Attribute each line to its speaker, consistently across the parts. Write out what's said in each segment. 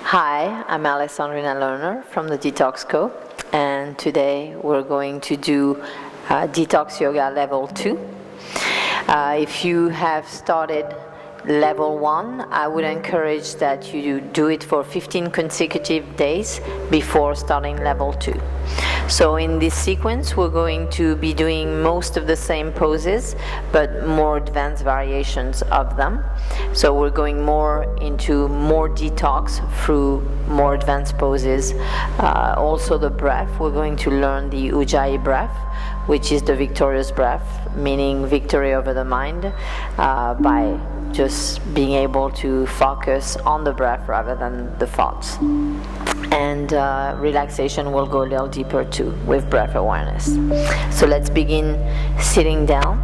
Speaker 1: Hi, I'm Alessandrina Lerner from the Detox Co. And today we're going to do Detox Yoga Level 2. If you have started Level 1, I would encourage that you do it for 15 consecutive days before starting Level 2. So in this sequence, we're going to be doing most of the same poses, but more advanced variations of them. So we're going more into more detox through more advanced poses. Also the breath, we're going to learn the Ujjayi breath, which is the victorious breath, meaning victory over the mind, by just being able to focus on the breath rather than the thoughts. And relaxation will go a little deeper too with breath awareness. So let's begin sitting down.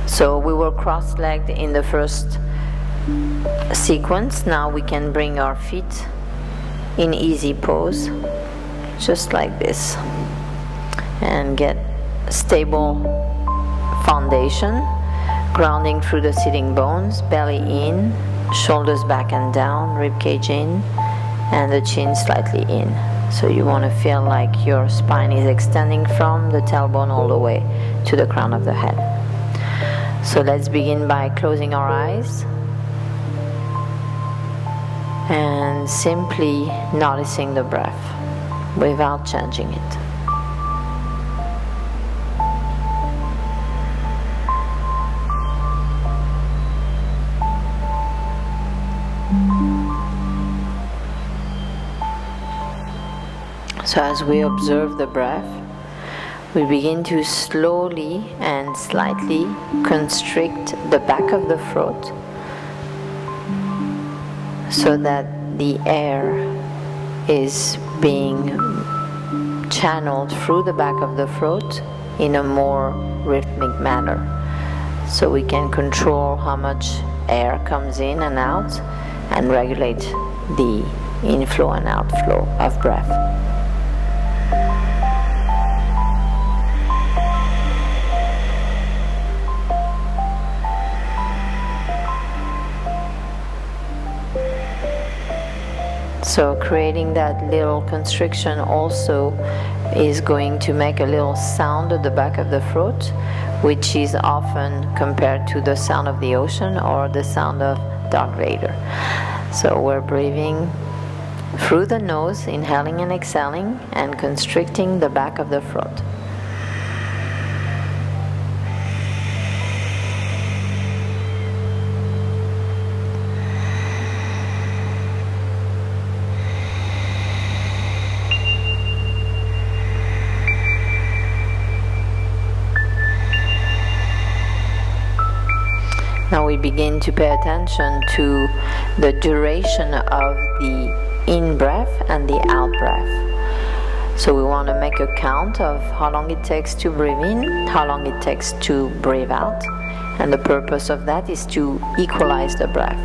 Speaker 1: So we were cross-legged in the first sequence. Now we can bring our feet in easy pose, just like this, and get stable foundation, grounding through the sitting bones, belly in, shoulders back and down, rib cage in, and the chin slightly in. So you want to feel like your spine is extending from the tailbone all the way to the crown of the head. So let's begin by closing our eyes and simply noticing the breath without changing it. So as we observe the breath, we begin to slowly and slightly constrict the back of the throat so that the air is being channeled through the back of the throat in a more rhythmic manner. So we can control how much air comes in and out and regulate the inflow and outflow of breath. So creating that little constriction also is going to make a little sound at the back of the throat, which is often compared to the sound of the ocean or the sound of Darth Vader. So we're breathing through the nose, inhaling and exhaling, and constricting the back of the throat. Now we begin to pay attention to the duration of the in-breath and the out-breath. So we want to make a count of how long it takes to breathe in, how long it takes to breathe out, and the purpose of that is to equalize the breath.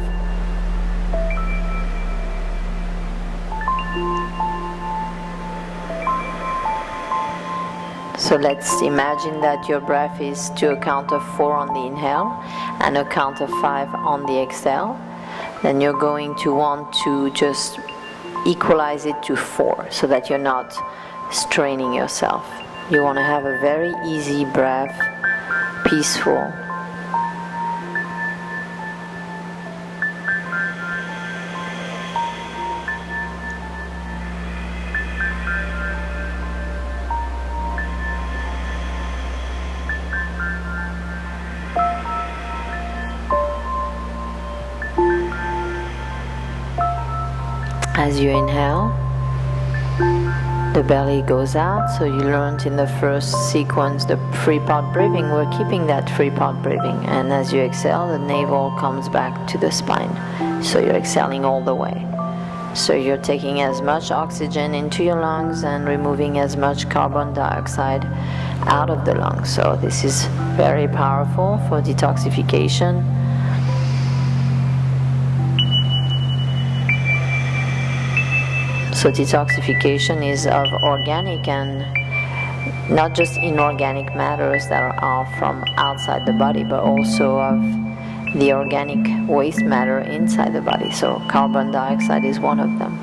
Speaker 1: So let's imagine that your breath is to a count of 4 on the inhale and a count of 5 on the exhale. Then you're going to want to just equalize it to 4 so that you're not straining yourself. You want to have a very easy breath, peaceful. As you inhale, the belly goes out. So you learned in the first sequence the 3-part breathing. We're keeping that 3-part breathing. And as you exhale, the navel comes back to the spine. So you're exhaling all the way. So you're taking as much oxygen into your lungs and removing as much carbon dioxide out of the lungs. So this is very powerful for detoxification. So detoxification is of organic and not just inorganic matters that are from outside the body, but also of the organic waste matter inside the body. So carbon dioxide is one of them.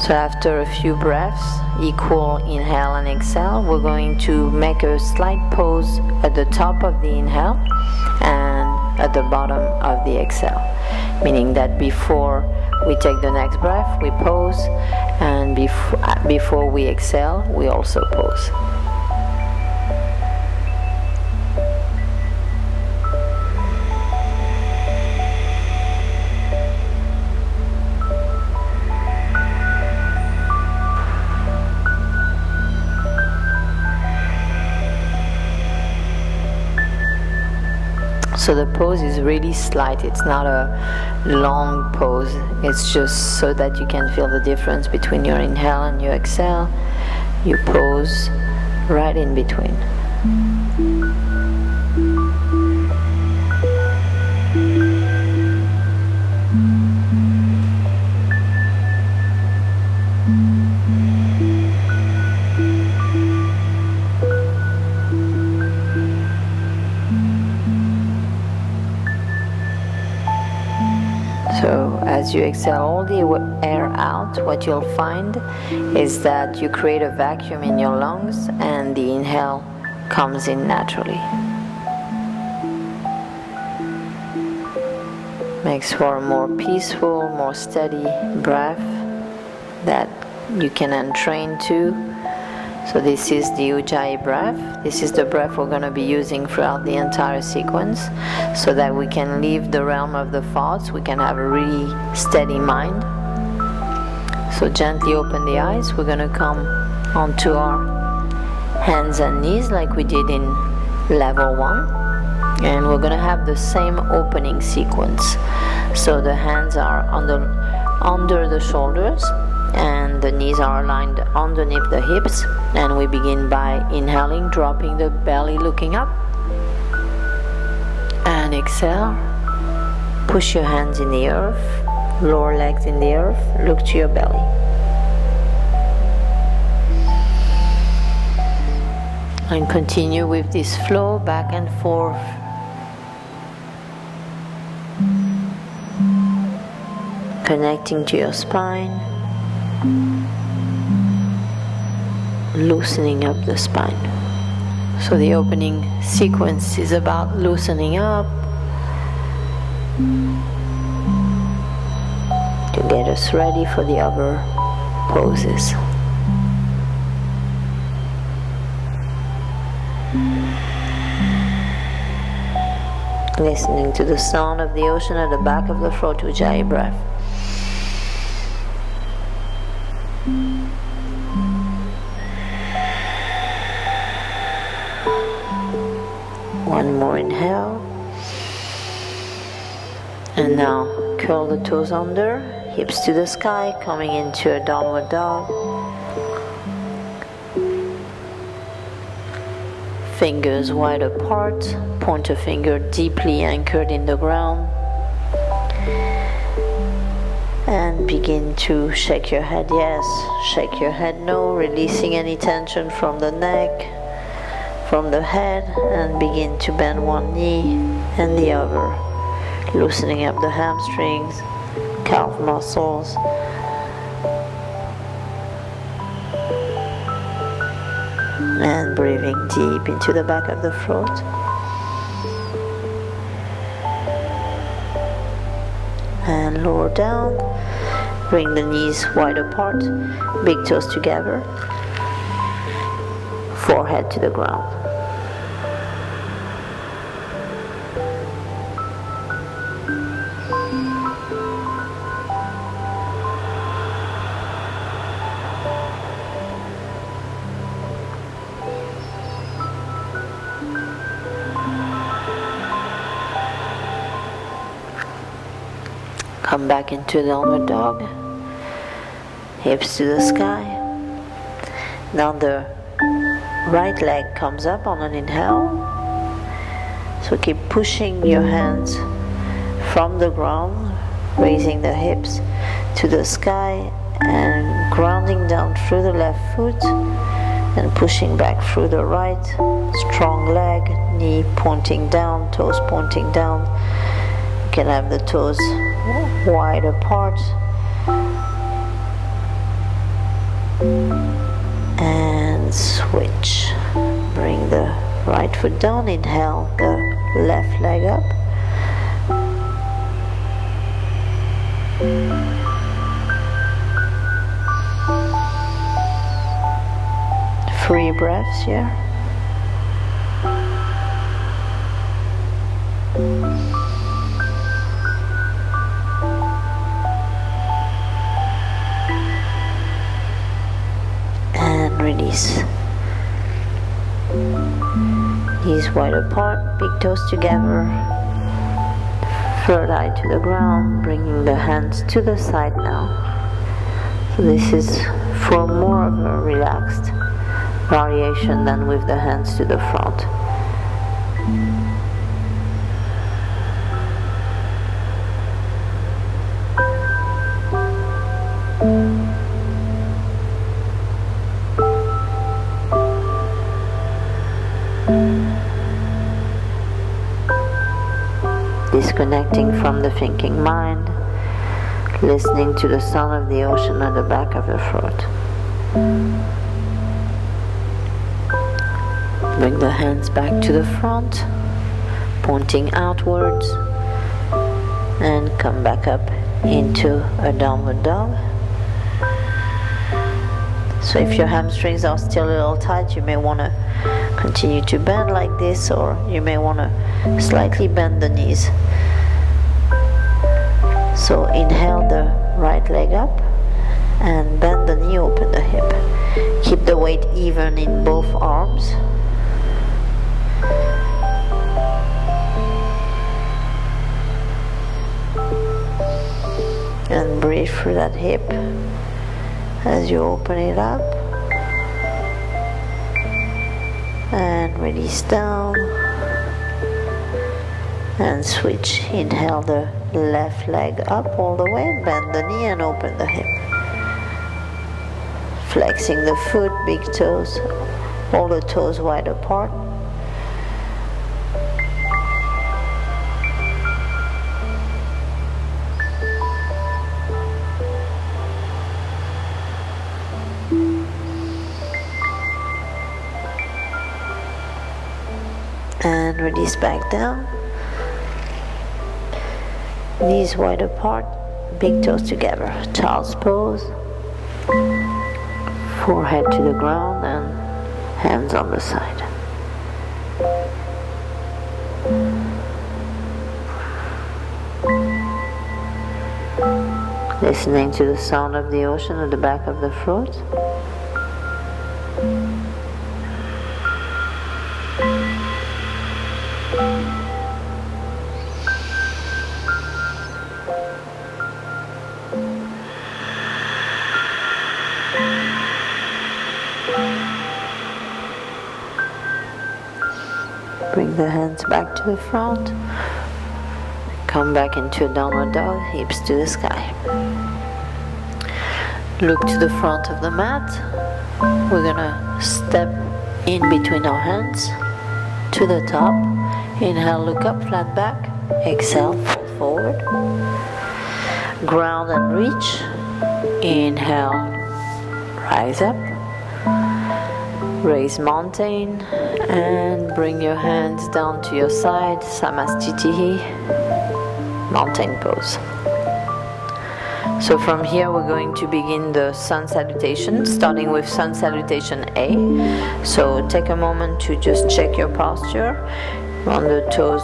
Speaker 1: So after a few breaths, equal inhale and exhale, we're going to make a slight pause at the top of the inhale and at the bottom of the exhale. Meaning that before we take the next breath, we pause, and before we exhale, we also pause. So the pause is really slight, it's not a long pause, it's just so that you can feel the difference between your inhale and your exhale. You pause right in between. So as you exhale all the air out, what you'll find is that you create a vacuum in your lungs and the inhale comes in naturally. Makes for a more peaceful, more steady breath that you can entrain to. So this is the Ujjayi breath. This is the breath we're going to be using throughout the entire sequence so that we can leave the realm of the thoughts, we can have a really steady mind. So gently open the eyes. We're going to come onto our hands and knees like we did in level 1. And we're going to have the same opening sequence. So the hands are under the shoulders, and the knees are aligned underneath the hips, and we begin by inhaling, dropping the belly, looking up, and exhale, push your hands in the earth, lower legs in the earth, look to your belly. And continue with this flow back and forth. Connecting to your spine. Loosening up the spine. So the opening sequence is about loosening up to get us ready for the other poses. Listening to the sound of the ocean at the back of the throat, Ujjayi breath. One more inhale. And now curl the toes under, hips to the sky, coming into a downward dog. Fingers wide apart, pointer finger deeply anchored in the ground. And begin to shake your head yes, shake your head no, releasing any tension from the neck, from the head, and begin to bend one knee and the other, loosening up the hamstrings, calf muscles. And breathing deep into the back of the throat. And lower down, bring the knees wide apart, big toes together, forehead to the ground. Come back into the downward dog, hips to the sky. Now the right leg comes up on an inhale. So keep pushing your hands from the ground, raising the hips to the sky and grounding down through the left foot and pushing back through the right. Strong leg, knee pointing down, toes pointing down. You can have the toes wide apart. And switch. Bring the right foot down, inhale the left leg up. 3 breaths here. And release. Knees wide apart, big toes together. Third eye to the ground, bringing the hands to the side now. So this is for more of a relaxed variation than with the hands to the front. Disconnecting from the thinking mind, listening to the sound of the ocean at the back of the throat. Bring the hands back to the front, pointing outwards, and come back up into a downward dog. So if your hamstrings are still a little tight, you may want to continue to bend like this, or you may want to slightly bend the knees. So inhale the right leg up and bend the knee, open the hip. Keep the weight even in both arms. And breathe through that hip as you open it up. And release down. And switch. Inhale the left leg up all the way. Bend the knee and open the hip. Flexing the foot, big toes, all the toes wide apart. And release back down. Knees wide apart, big toes together. Child's pose. Forehead to the ground and hands on the side. Listening to the sound of the ocean at the back of the throat. Bring the hands back to the front. Come back into a downward dog, hips to the sky. Look to the front of the mat. We're gonna step in between our hands to the top. Inhale, look up, flat back. Exhale, fold forward. Ground and reach. Inhale, rise up. Raise mountain and bring your hands down to your side, Samastitihi, mountain pose. So from here we're going to begin the sun salutation, starting with sun salutation A. So take a moment to just check your posture. You want the toes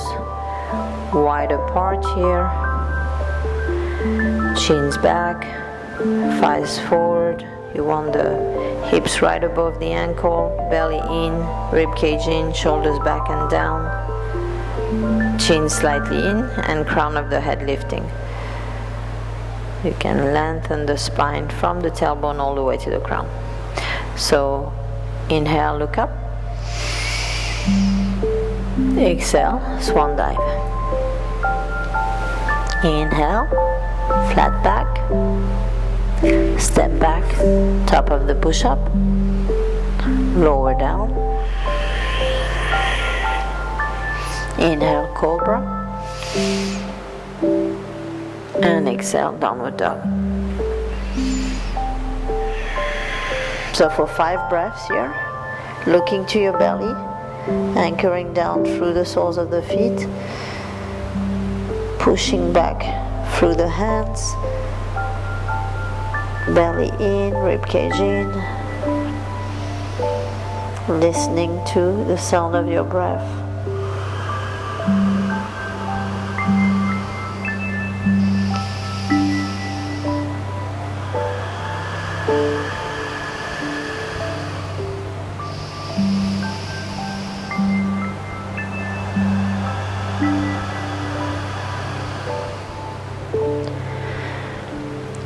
Speaker 1: wide apart here, chins back, thighs forward. You want the hips right above the ankle, belly in, rib cage in, shoulders back and down, chin slightly in, and crown of the head lifting. You can lengthen the spine from the tailbone all the way to the crown. So inhale, look up. Exhale, swan dive. Inhale, flat back. Step back, top of the push-up, lower down. Inhale, cobra. And exhale, downward dog. So for 5 breaths here, looking to your belly, anchoring down through the soles of the feet, pushing back through the hands, belly in, ribcage in, listening to the sound of your breath.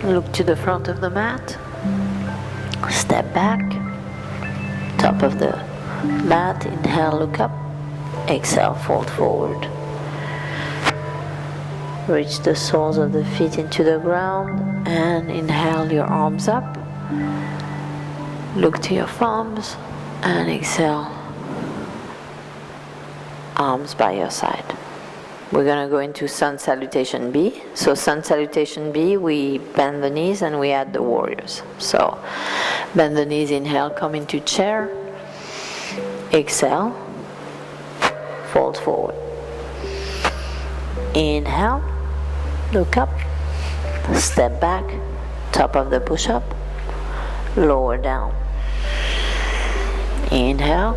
Speaker 1: Look to the front of the mat, step back, top of the mat, inhale, look up, exhale, fold forward. Reach the soles of the feet into the ground and inhale your arms up. Look to your thumbs and exhale, arms by your side. We're going to go into Sun Salutation B. So Sun Salutation B, we bend the knees and we add the warriors. So bend the knees, inhale, come into chair. Exhale, fold forward. Inhale, look up, step back, top of the push-up, lower down. Inhale,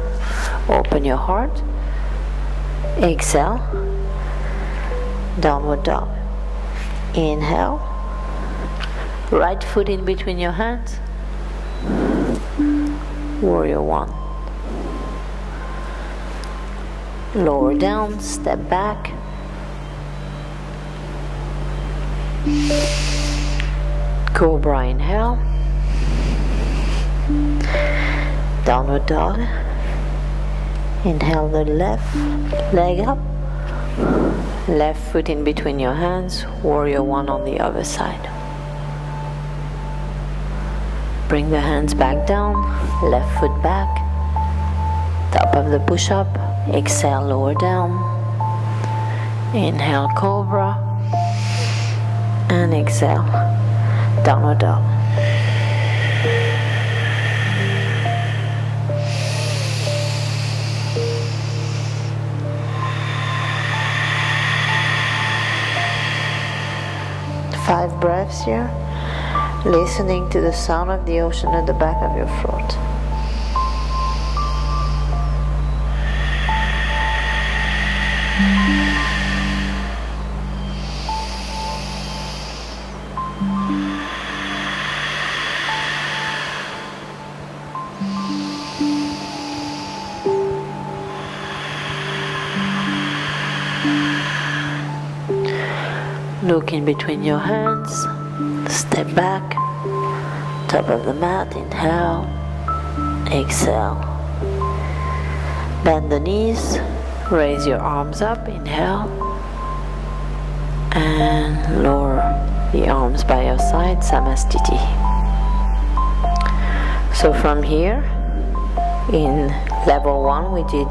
Speaker 1: open your heart. Exhale, downward dog. Inhale, right foot in between your hands, warrior one. Lower down, step back. Cobra, inhale. Downward dog. Inhale the left leg up. Left foot in between your hands, warrior one on the other side. Bring the hands back down, left foot back, top of the push-up, exhale, lower down. Inhale, cobra, and exhale, downward dog. Five breaths here, listening to the sound of the ocean at the back of your throat. Look in between your hands, step back, top of the mat, inhale, exhale. Bend the knees, raise your arms up, inhale, and lower the arms by your side, Samastiti. So from here, in level 1, we did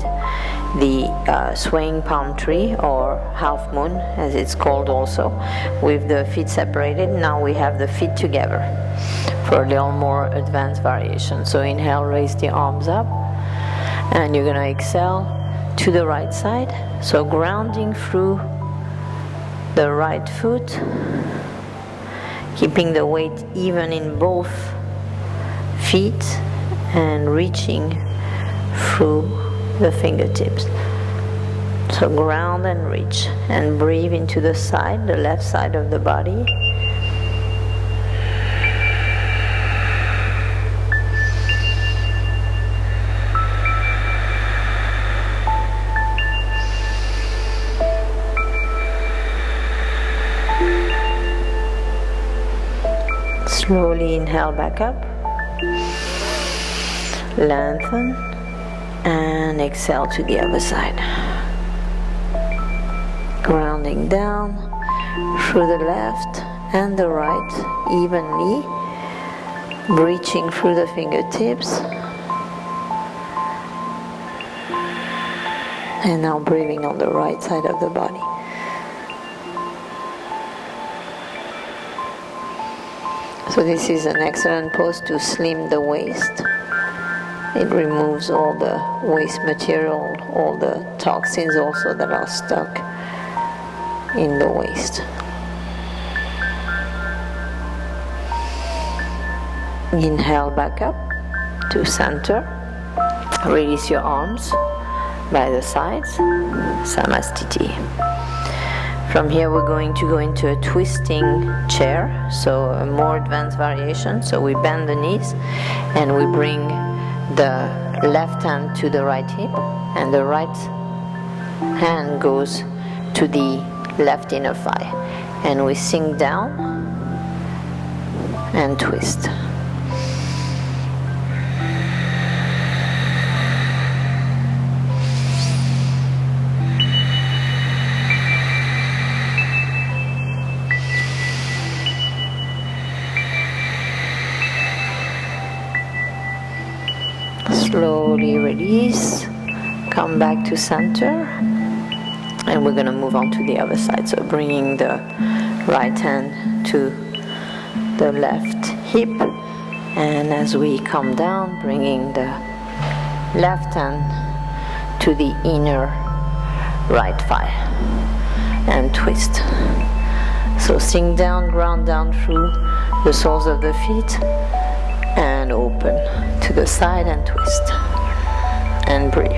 Speaker 1: the swaying palm tree, or half moon as it's called also, with the feet separated. Now we have the feet together for a little more advanced variation. So inhale, raise the arms up, and you're gonna exhale to the right side, so grounding through the right foot, keeping the weight even in both feet and reaching through the fingertips. So ground and reach, and breathe into the side, the left side of the body. Slowly inhale back up, lengthen, and exhale to the other side. Grounding down through the left and the right evenly, Reaching through the fingertips. And now breathing on the right side of the body. So this is an excellent pose to slim the waist. It removes all the waste material, all the toxins also that are stuck in the waist. Inhale back up to center. Release your arms by the sides. Samastiti. From here we're going to go into a twisting chair, so a more advanced variation. So we bend the knees and we bring the left hand to the right hip and the right hand goes to the left inner thigh. And we sink down and twist. Slowly release, come back to center, and we're going to move on to the other side. So bringing the right hand to the left hip, and as we come down, bringing the left hand to the inner right thigh and twist. So sink down, ground down through the soles of the feet and open to the side and twist and breathe.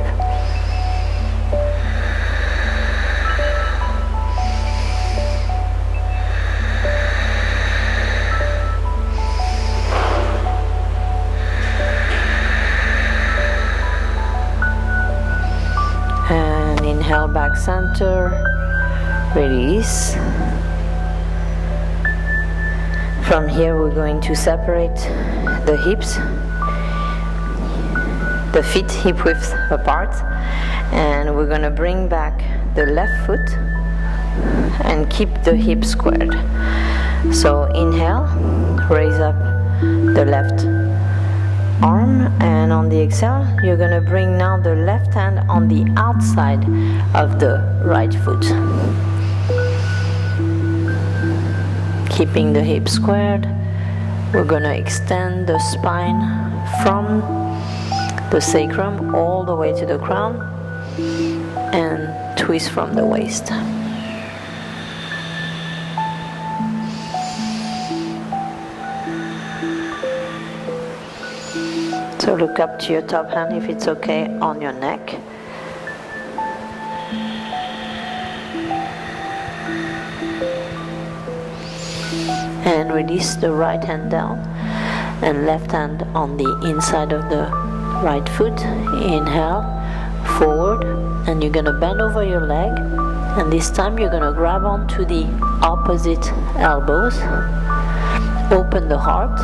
Speaker 1: And inhale back center, release. From here we're going to separate the hips, the feet hip width apart, and we're going to bring back the left foot and keep the hip squared. So inhale, raise up the left arm, and on the exhale you're going to bring now the left hand on the outside of the right foot. Keeping the hip squared, we're going to extend the spine from the sacrum all the way to the crown and twist from the waist. So look up to your top hand if it's okay on your neck. And release the right hand down and left hand on the inside of the right foot. Inhale, forward, and you're going to bend over your leg, and this time you're going to grab onto the opposite elbows, open the heart,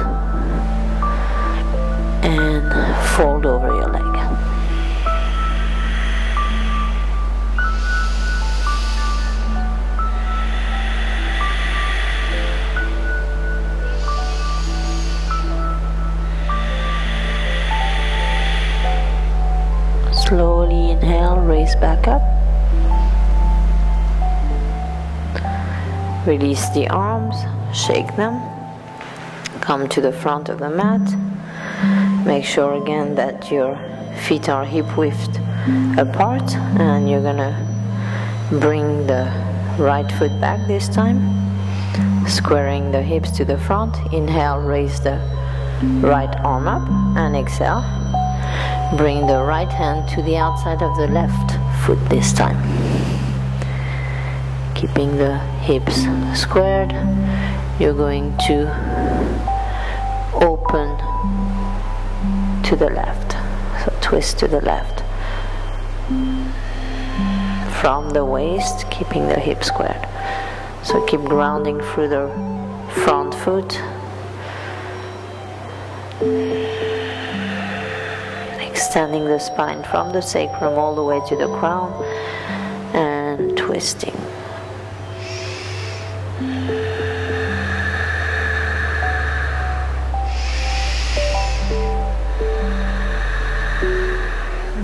Speaker 1: and fold over your leg. Slowly inhale, raise back up. Release the arms, shake them. Come to the front of the mat. Make sure again that your feet are hip width apart, and you're gonna bring the right foot back this time, squaring the hips to the front. Inhale, raise the right arm up, and exhale. Bring the right hand to the outside of the left foot this time. Keeping the hips squared, you're going to open to the left. So twist to the left. From the waist, keeping the hips squared. So keep grounding through the front foot. Extending the spine from the sacrum all the way to the crown and twisting.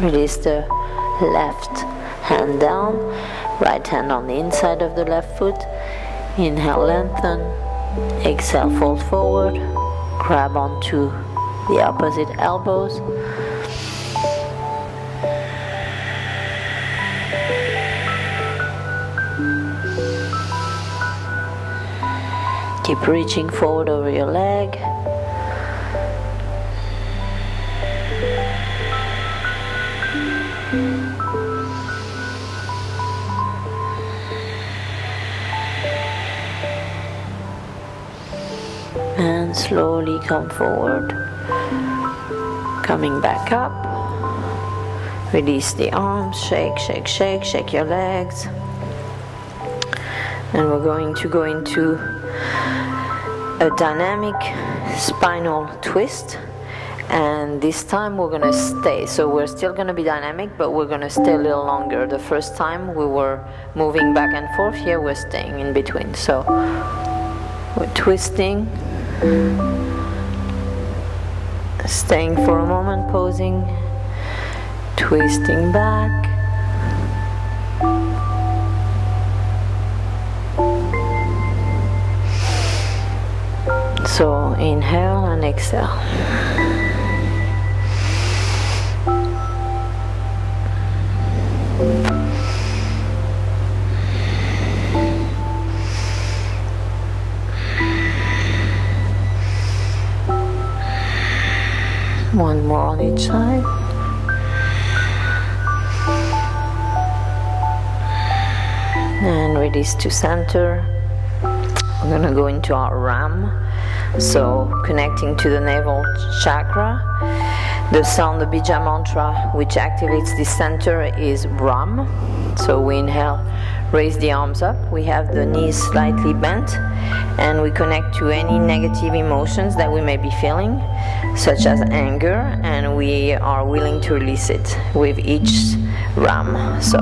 Speaker 1: Release the left hand down, right hand on the inside of the left foot. Inhale, lengthen. Exhale, fold forward. Grab onto the opposite elbows. Keep reaching forward over your leg. And slowly come forward. Coming back up. Release the arms. Shake, shake, shake, shake your legs. And we're going to go into a dynamic spinal twist, and this time we're going to stay. So we're still going to be dynamic, but we're going to stay a little longer. The first time we were moving back and forth, here we're staying in between. So we're twisting, staying for a moment, posing, twisting back. So inhale and exhale. One more on each side. And release to center. We're going to go into our Ram. So connecting to the navel chakra. The sound, the bija mantra, which activates the center, is Ram. So we inhale, raise the arms up. We have the knees slightly bent, and we connect to any negative emotions that we may be feeling, such as anger, and we are willing to release it with each Ram. So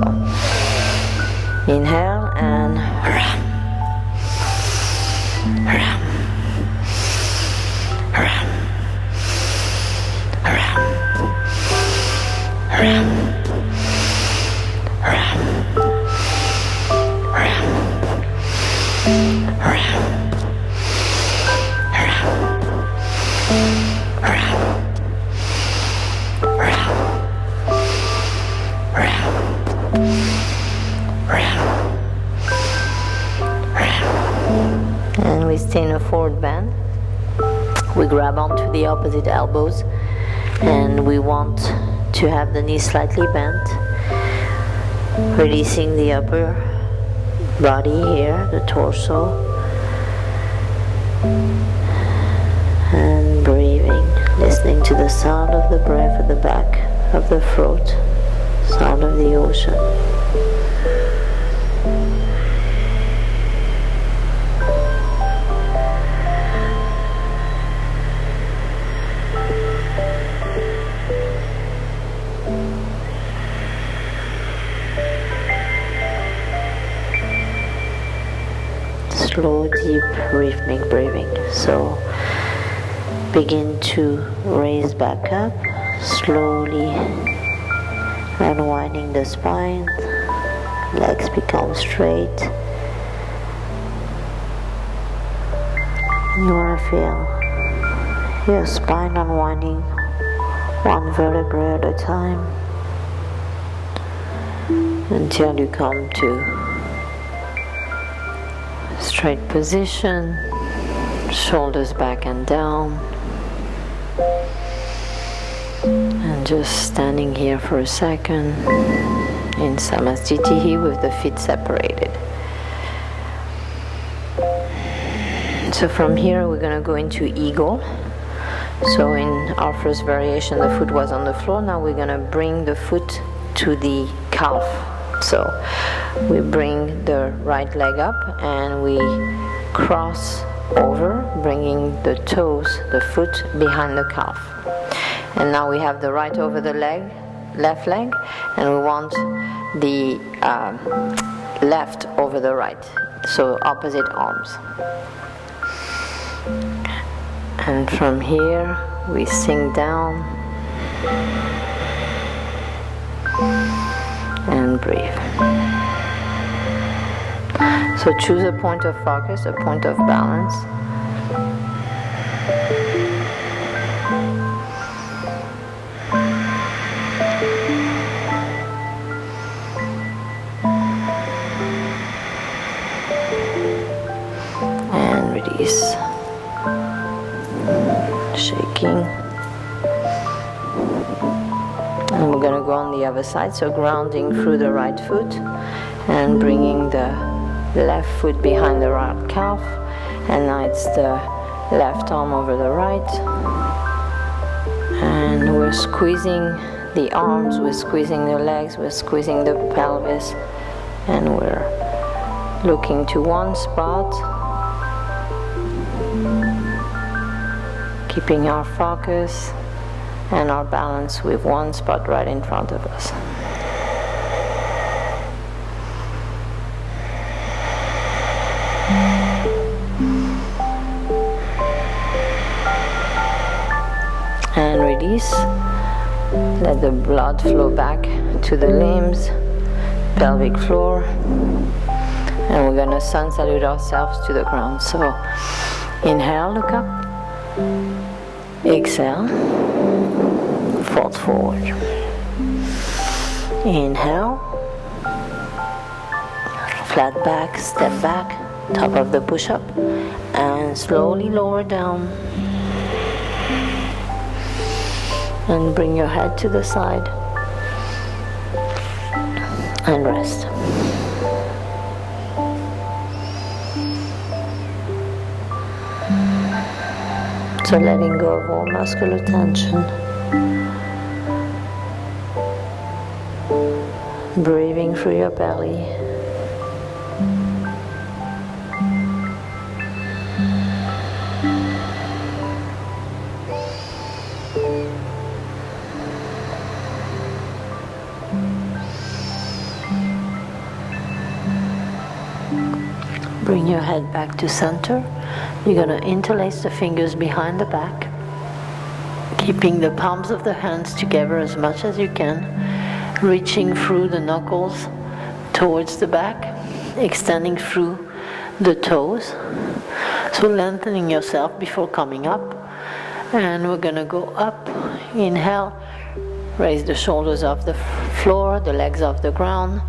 Speaker 1: inhale and Ram. Ram. Ram. Ram. Ram. Ram. Ram. Ram. Ram. Ram. Ram. Ram. Ram. And we stay in a forward bend. We grab onto the opposite elbows, and we want to have the knees slightly bent, releasing the upper body here, the torso, and breathing, listening to the sound of the breath at the back of the throat, sound of the ocean. Slow, deep, rhythmic breathing. So begin to raise back up, slowly unwinding the spine, legs become straight. You want to feel your spine unwinding one vertebrae at a time until you come to straight position, shoulders back and down, and just standing here for a second in Samasthiti with the feet separated. So from here we're going to go into Eagle. So in our first variation the foot was on the floor, now we're going to bring the foot to the calf. So we bring the right leg up and we cross over, bringing the toes, the foot behind the calf. And now we have the right over the leg, left leg, and we want the left over the right. So opposite arms. And from here we sink down. and breathe. So choose a point of focus, a point of balance. And release. Shaking. And we're going to go on the other side, so grounding through the right foot and bringing the left foot behind the right calf, and now it's the left arm over the right, and we're squeezing the arms, we're squeezing the legs, we're squeezing the pelvis, and we're looking to one spot, keeping our focus and our balance with one spot right in front of us. And release. Let the blood flow back to the limbs, pelvic floor, and we're gonna sun salute ourselves to the ground. So inhale, look up. Exhale, fold forward. Inhale, flat back, step back, top of the push-up, and slowly lower down. And bring your head to the side and rest. So letting go of all muscular tension. Breathing through your belly. Bring your head back to center. You're going to interlace the fingers behind the back, keeping the palms of the hands together as much as you can, reaching through the knuckles towards the back, extending through the toes. So lengthening yourself before coming up. And we're going to go up. Inhale, raise the shoulders off the floor, the legs off the ground,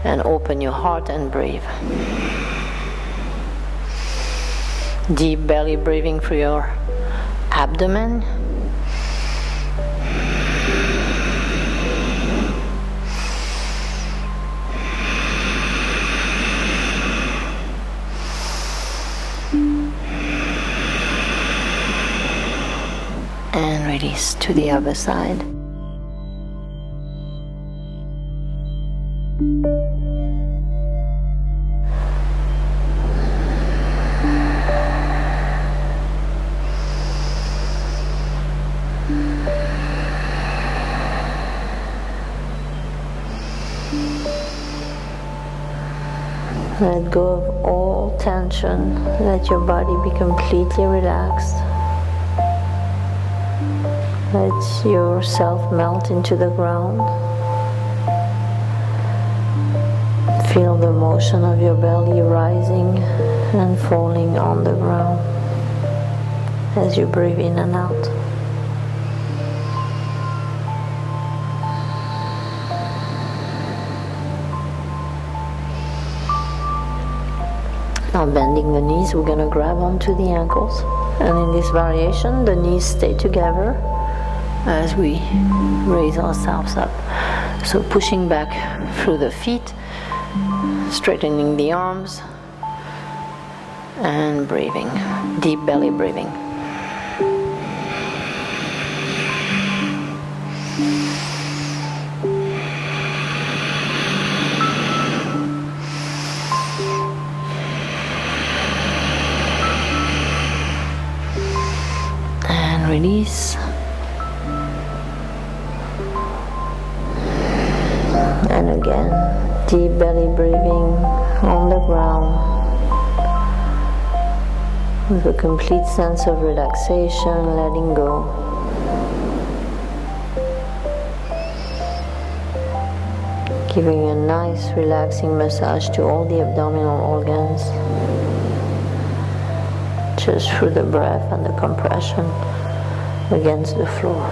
Speaker 1: and open your heart and breathe. Deep belly breathing through your abdomen. And release to the other side. Let go of all tension. Let your body be completely relaxed. Let yourself melt into the ground. Feel the motion of your belly rising and falling on the ground as you breathe in and out. Now bending the knees, we're going to grab onto the ankles, and in this variation the knees stay together as we raise ourselves up. So pushing back through the feet, straightening the arms, and breathing, deep belly breathing. Release. And again, deep belly breathing on the ground with a complete sense of relaxation, letting go. Giving a nice relaxing massage to all the abdominal organs, just through the breath and the compression against the floor.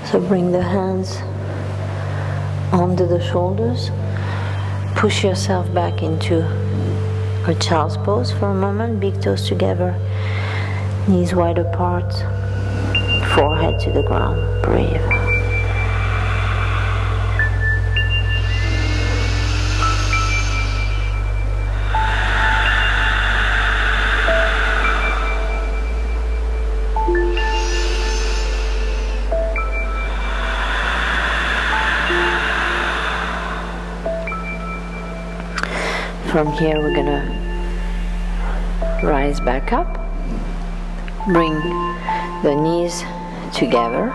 Speaker 1: So bring the hands onto the shoulders, push yourself back into a child's pose for a moment, big toes together, knees wide apart, forehead to the ground. Breathe. From here we're gonna rise back up, bring the knees together,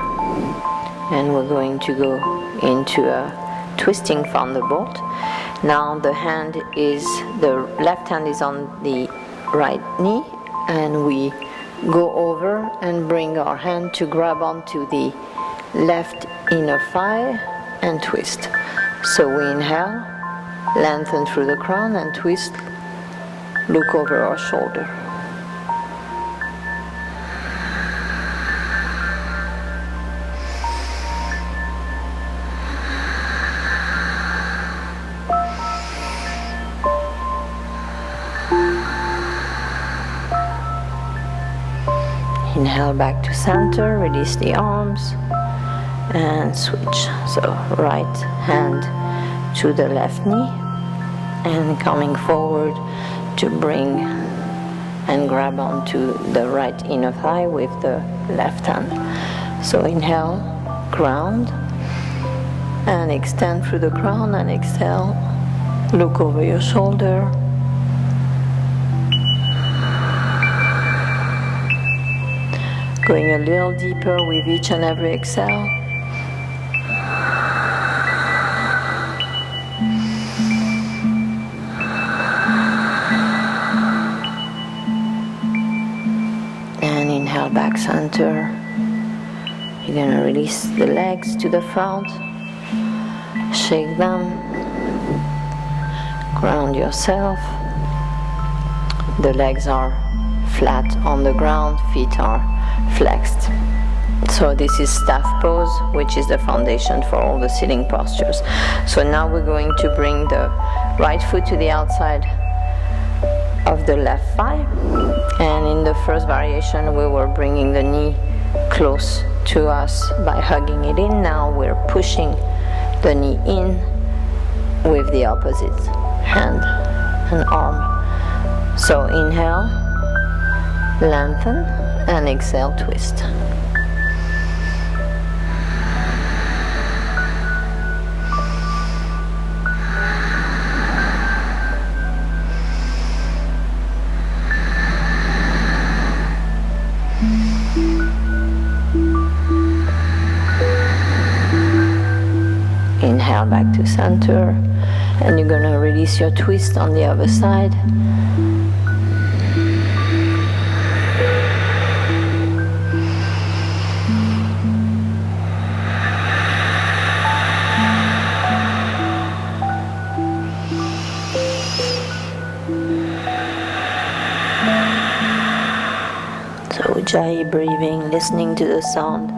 Speaker 1: and we're going to go into a twisting thunderbolt. Now the left hand is on the right knee, and we go over and bring our hand to grab onto the left inner thigh and twist. So we inhale, lengthen through the crown and twist, look over our shoulder. Inhale back to center, release the arms and switch. So right hand to the left knee and coming forward to bring and grab onto the right inner thigh with the left hand. So inhale, ground, and extend through the crown, and exhale, look over your shoulder. Going a little deeper with each and every exhale. Back center. You're going to release the legs to the front, shake them, ground yourself. The legs are flat on the ground, feet are flexed. So this is staff pose, which is the foundation for all the sitting postures. So now we're going to bring the right foot to the outside of the left thigh, and in the first variation we were bringing the knee close to us by hugging it in. Now we're pushing the knee in with the opposite hand and arm. So inhale, lengthen, and exhale, twist. Inhale back to center, and you're going to release your twist on the other side. So Ujjayi breathing, listening to the sound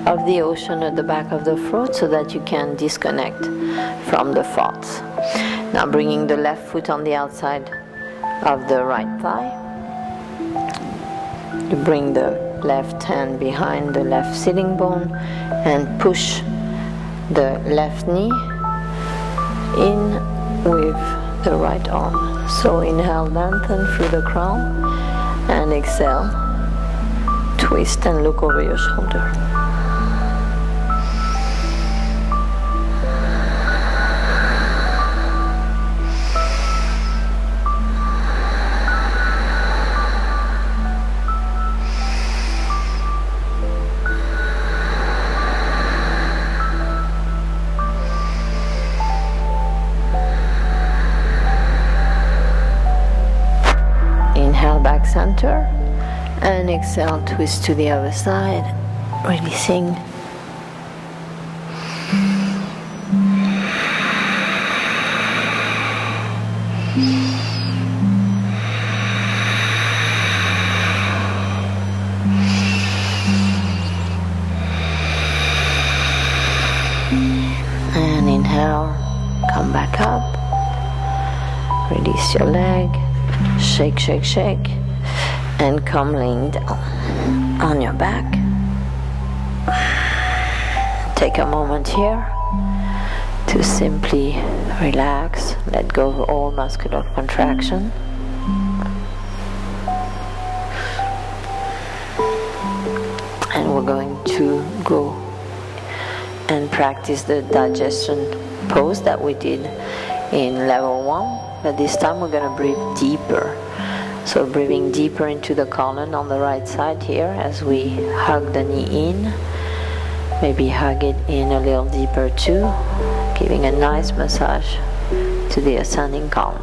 Speaker 1: of the ocean at the back of the throat so that you can disconnect from the thoughts. Now bringing the left foot on the outside of the right thigh. You bring the left hand behind the left sitting bone and push the left knee in with the right arm. So inhale, lengthen through the crown, and exhale, twist and look over your shoulder. Inhale back center, And exhale, twist to the other side, releasing. And inhale, come back up, release your leg, shake, shake, shake, and come laying down on your back. Take a moment here to simply relax, let go of all muscular contraction. And we're going to go and practice the digestion pose that we did in level 1, but this time we're going to breathe deeper. So breathing deeper into the colon on the right side here as we hug the knee in. Maybe hug it in a little deeper too, giving a nice massage to the ascending colon.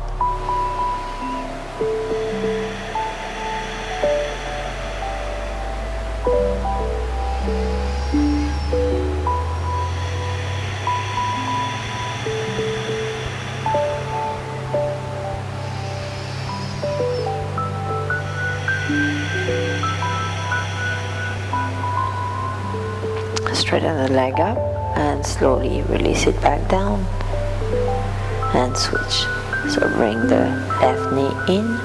Speaker 1: Straighten the leg up and slowly release it back down and switch. So bring the left knee in.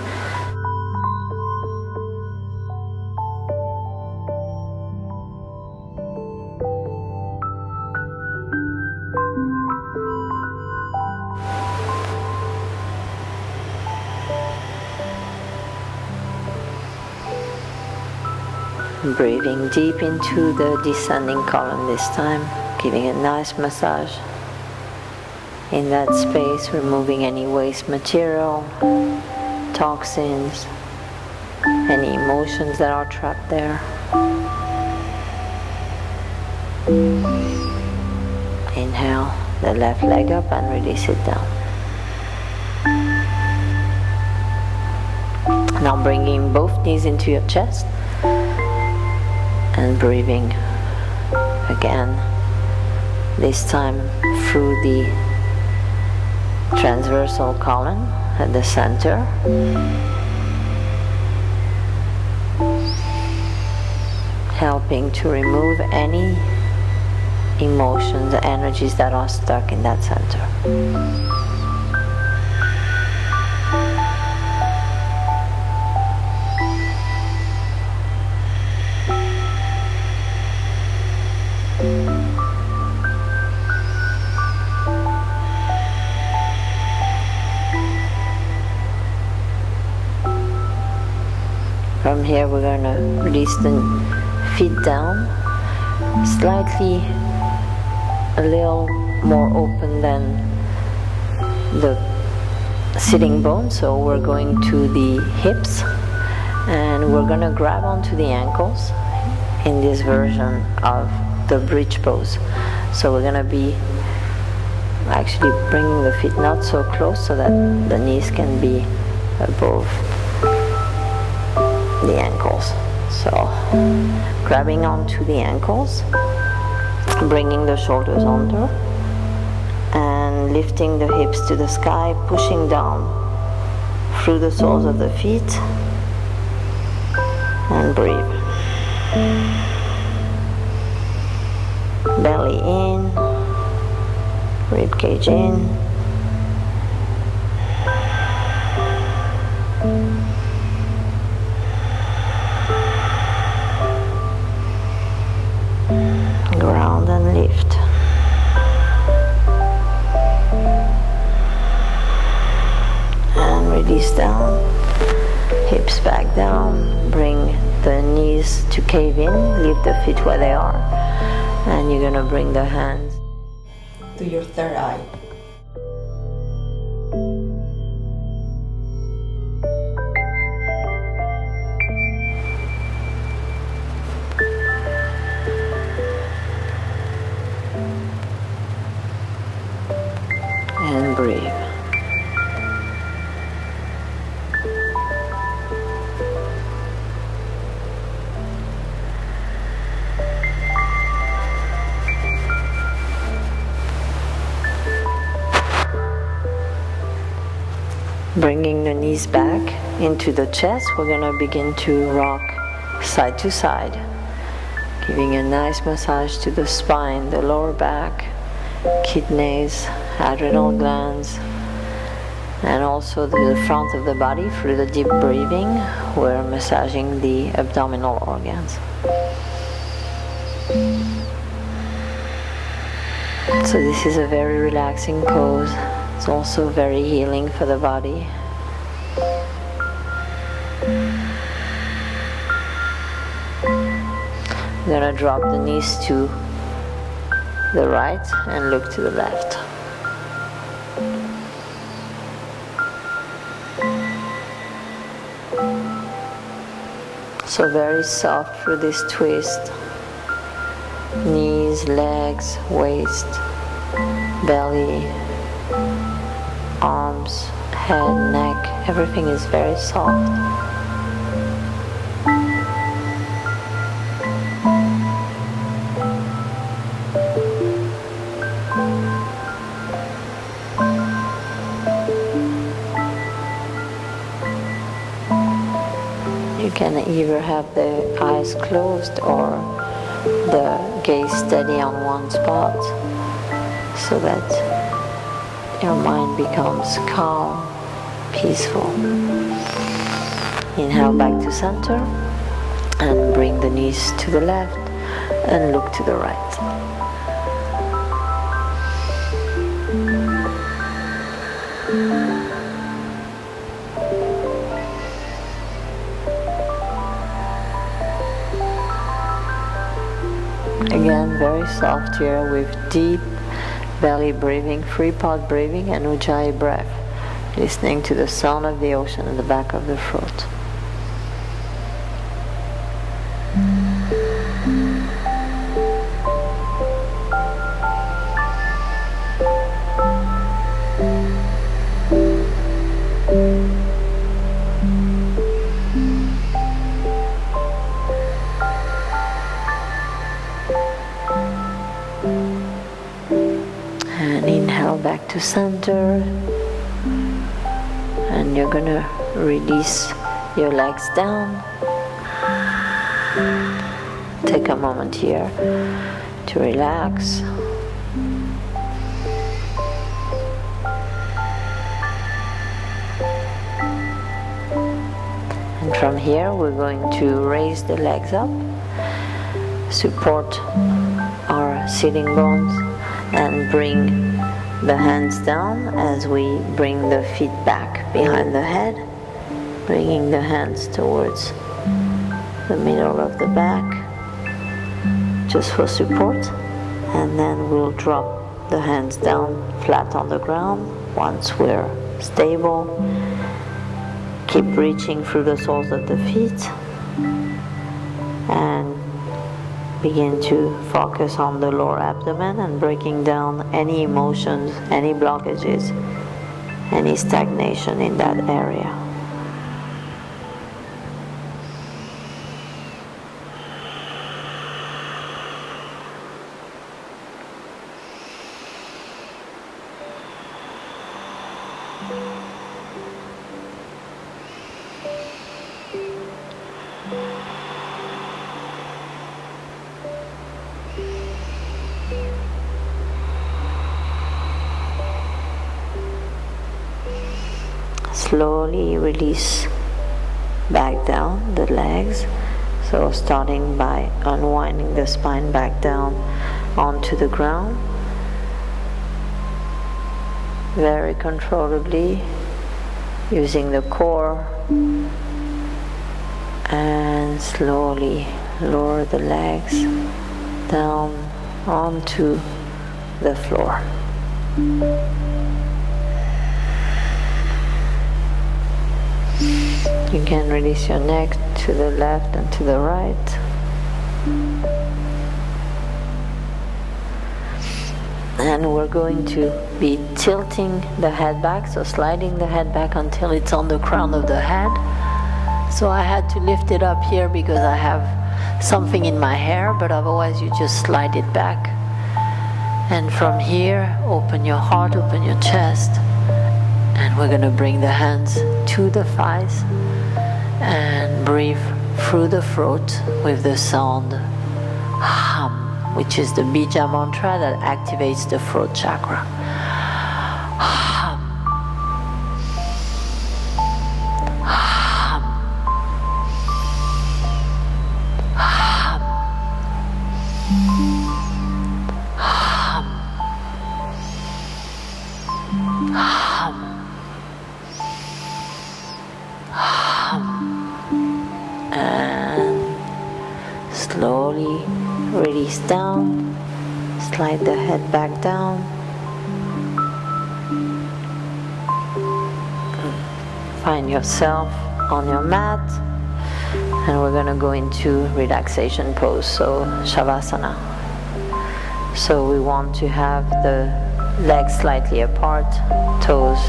Speaker 1: Breathing deep into the descending colon this time, giving a nice massage in that space, removing any waste material, toxins, any emotions that are trapped there. Inhale the left leg up and release it down. Now bringing both knees into your chest and breathing again, this time through the transversal colon at the center. Helping to remove any emotions, energies that are stuck in that center. From here we're going to release the feet down, slightly a little more open than the sitting bone, so we're going to the hips and we're going to grab onto the ankles in this version of the bridge pose. So we're going to be actually bringing the feet not so close so that the knees can be above the ankles. So grabbing onto the ankles, bringing the shoulders under and lifting the hips to the sky, pushing down through the soles of the feet and breathe. Belly in, rib cage in. Ground and lift. And release down. Hips back down. Bring the knees to cave in. Leave the feet where they are. And you're going to bring the hands to your third eye. And breathe. Bringing the knees back into the chest, we're going to begin to rock side to side, giving a nice massage to the spine, the lower back, kidneys, adrenal glands, and also the front of the body through the deep breathing. We're massaging the abdominal organs. So this is a very relaxing pose. It's also very healing for the body. I'm gonna drop the knees to the right and look to the left. So very soft through this twist. Knees, legs, waist, belly, arms, head, neck, everything is very soft. You can either have the eyes closed or the gaze steady on one spot, so that your mind becomes calm, peaceful. Inhale back to center and bring the knees to the left and look to the right. Again, very soft here with deep belly breathing, 3-part breathing, and Ujjayi breath, listening to the sound of the ocean in the back of the throat. And inhale back to center, and you're gonna release your legs down. Take a moment here to relax. And from here we're going to raise the legs up, support our sitting bones, and bring the hands down as we bring the feet back behind the head, bringing the hands towards the middle of the back just for support, and then we'll drop the hands down flat on the ground once we're stable. Keep reaching through the soles of the feet and begin to focus on the lower abdomen and breaking down any emotions, any blockages, any stagnation in that area. Slowly release back down the legs. So starting by unwinding the spine back down onto the ground. Very controllably, using the core, and slowly lower the legs down onto the floor. You can release your neck to the left and to the right. And we're going to be tilting the head back, so sliding the head back until it's on the crown of the head. So I had to lift it up here because I have something in my hair, but otherwise you just slide it back. And from here, open your heart, open your chest, And we're going to bring the hands to the thighs and breathe through the throat with the sound hum, which is the bija mantra that activates the throat chakra. Hum. Hum. Hum. Hum. Hum. Hum. And slowly release down, slide the head back down. Find yourself on your mat, and we're going to go into relaxation pose, so Shavasana. So we want to have the legs slightly apart, toes,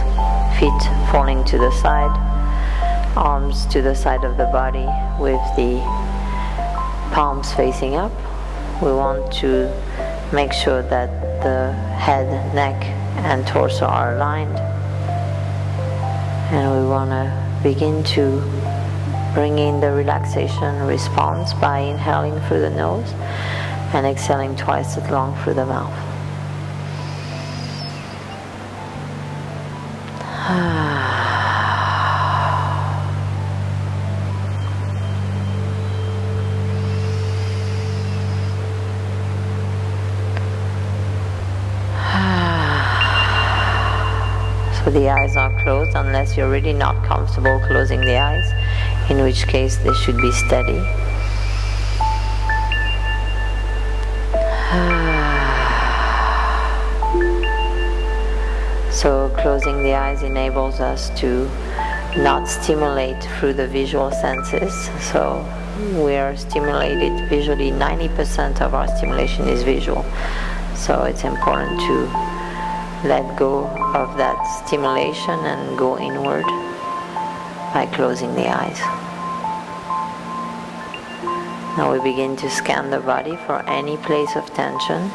Speaker 1: feet falling to the side, arms to the side of the body with the palms facing up. We want to make sure that the head, neck, and torso are aligned. And we want to begin to bring in the relaxation response by inhaling through the nose and exhaling twice as long through the mouth. So the eyes are closed unless you're really not comfortable closing the eyes, in which case they should be steady. So closing the eyes enables us to not stimulate through the visual senses. So we are stimulated visually. 90% of our stimulation is visual. So it's important to let go of that stimulation and go inward by closing the eyes. Now we begin to scan the body for any place of tension.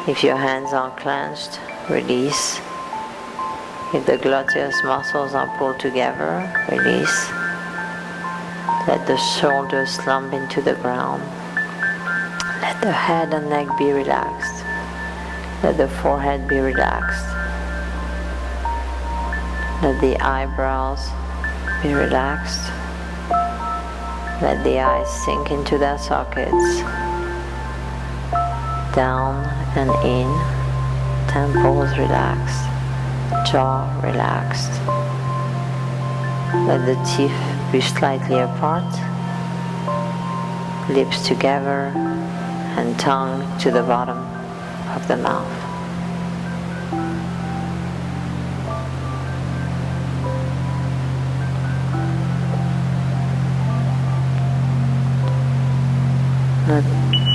Speaker 1: If your hands are clenched, release. If the gluteus muscles are pulled together, release. Let the shoulders slump into the ground. Let the head and neck be relaxed. Let the forehead be relaxed. Let the eyebrows be relaxed. Let the eyes sink into their sockets. Down and in. Temples relaxed. Jaw relaxed. Let the teeth be slightly apart. Lips together and tongue to the bottom of the mouth.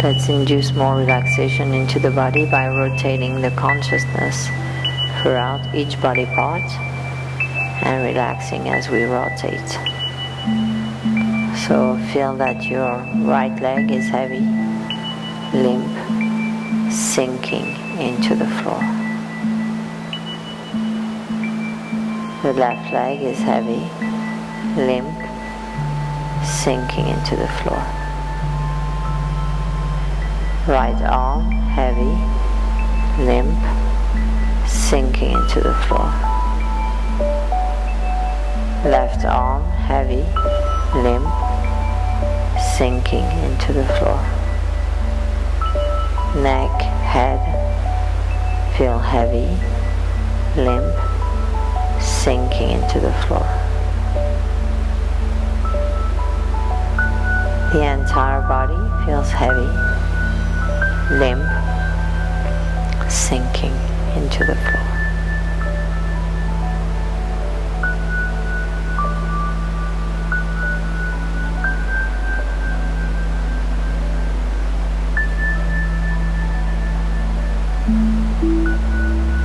Speaker 1: Let's induce more relaxation into the body by rotating the consciousness throughout each body part and relaxing as we rotate. So feel that your right leg is heavy, limp, sinking into the floor. The left leg is heavy, limp, sinking into the floor. Right arm heavy, limp, sinking into the floor. Left arm heavy, limp, sinking into the floor. Neck, head feel heavy, limp, sinking into the floor. The entire body feels heavy, limp, sinking into the floor.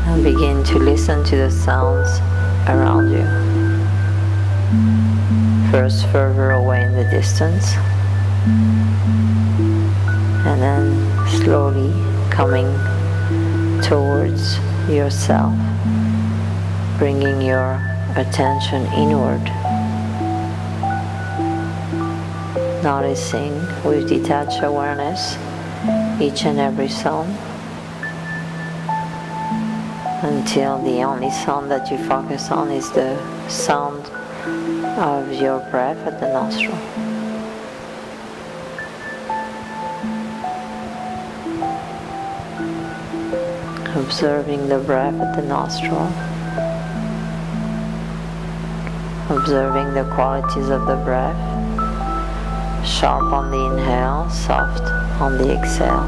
Speaker 1: Now begin to listen to the sounds around you. First further away in the distance, and then slowly coming towards yourself, bringing your attention inward, noticing with detached awareness each and every sound, until the only sound that you focus on is the sound of your breath at the nostril. Observing the breath at the nostril, observing the qualities of the breath, sharp on the inhale, soft on the exhale,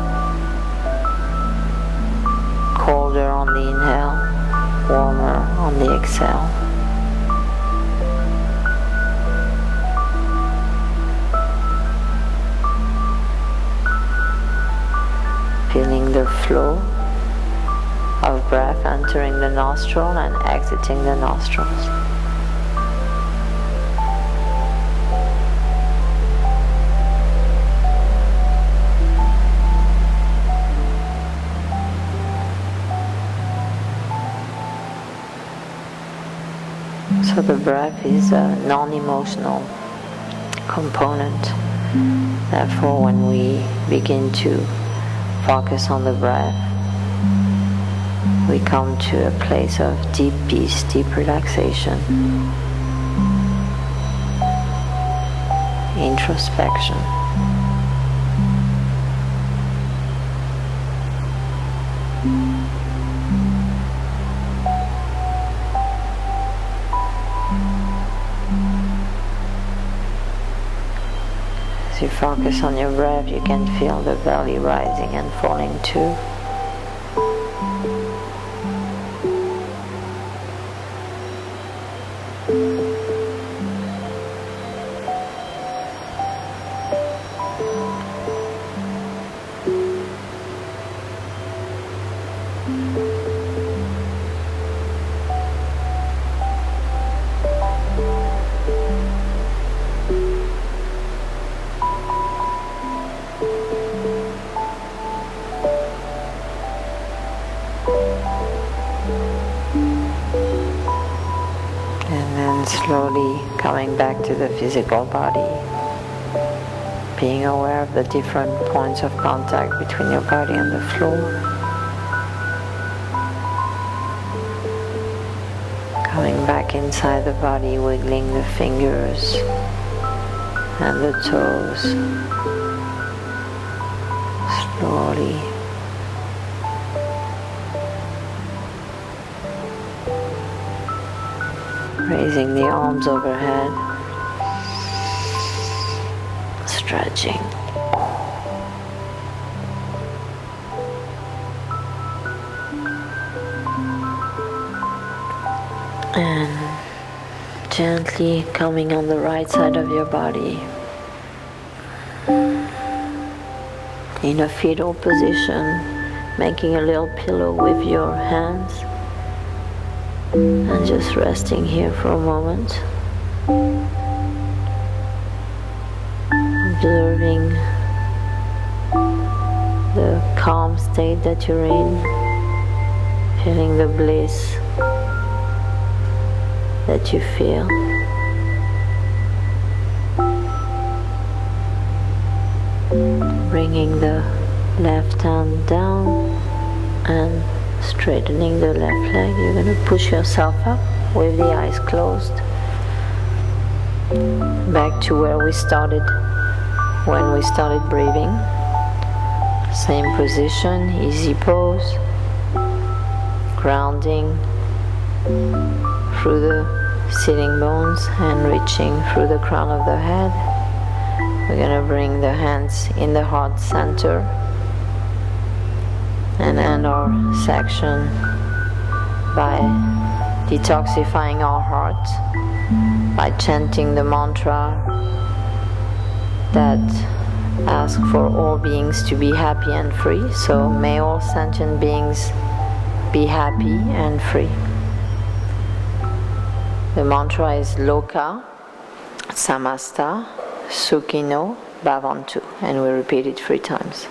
Speaker 1: colder on the inhale, warmer on the exhale. Feeling the flow of breath entering the nostril and exiting the nostrils. So the breath is a non-emotional component. Therefore, when we begin to focus on the breath, we come to a place of deep peace, deep relaxation, introspection. As you focus on your breath, you can feel the belly rising and falling too. Slowly coming back to the physical body, being aware of the different points of contact between your body and the floor. Coming back inside the body, wiggling the fingers and the toes. Slowly. Raising the arms overhead, stretching. And gently coming on the right side of your body in a fetal position, making a little pillow with your hands. And just resting here for a moment, observing the calm state that you're in, feeling the bliss that you feel. Bringing the left hand down and straightening the left leg. You're going to push yourself up with the eyes closed. Back to where we started when we started breathing. Same position, easy pose. Grounding through the sitting bones and reaching through the crown of the head. We're going to bring the hands in the heart center and end our section by detoxifying our heart by chanting the mantra that asks for all beings to be happy and free. So may all sentient beings be happy and free. The mantra is Loka Samasta Sukhino Bhavantu, and we repeat it 3 times.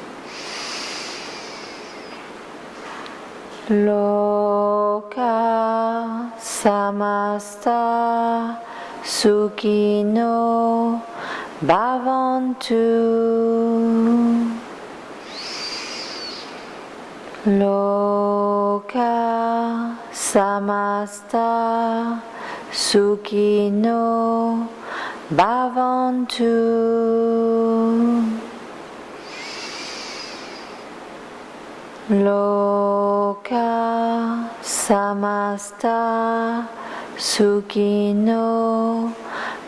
Speaker 1: Loka samasta sukhino bhavantu. Loka samasta sukhino bhavantu. Loka samasta sukhino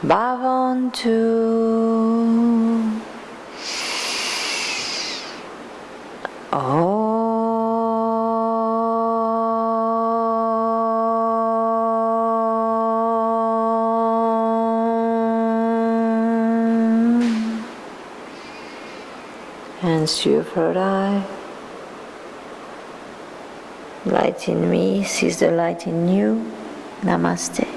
Speaker 1: bhavantu. Hands to your third eye. Light in me sees the light in you. Namaste.